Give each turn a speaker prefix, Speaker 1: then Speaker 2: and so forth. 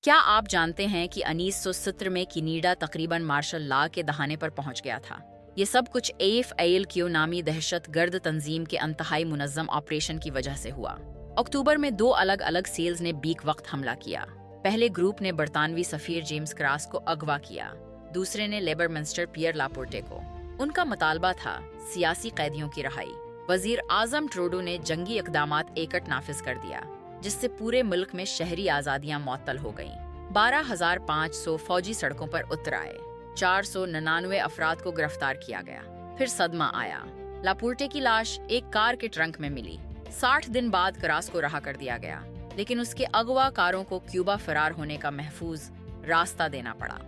Speaker 1: क्या आप जानते हैं कि 1970 में किनीडा तकरीबन मार्शल लॉ के दहाने पर पहुंच गया था। ये सब कुछ AFAL नामी दहशतगर्द तंजीम के अंतहाई मुनज़्ज़म ऑपरेशन की वजह से हुआ। अक्टूबर में दो अलग अलग सेल्स ने बीक वक्त हमला किया। पहले ग्रुप ने बरतानवी सफीर जेम्स क्रास को अगवा किया, दूसरे ने लेबर मिनिस्टर पियर लापोर्टे को। उनका मुतालबा था सियासी कैदियों की रहाई। वजीर आजम ट्रूडो ने जंगी इकदामात एकट नाफिज कर दिया, जिससे पूरे मुल्क में शहरी आज़ादियां मुअत्तल हो गईं। 12,500 फौजी सड़कों पर उतर आए। 499 अफराद को गिरफ्तार किया गया। फिर सदमा आया। लापोर्टे की लाश एक कार के ट्रंक में मिली। 60 दिन बाद क्रास को रहा कर दिया गया, लेकिन उसके अगवाकारों को क्यूबा फरार होने का महफूज रास्ता देना पड़ा।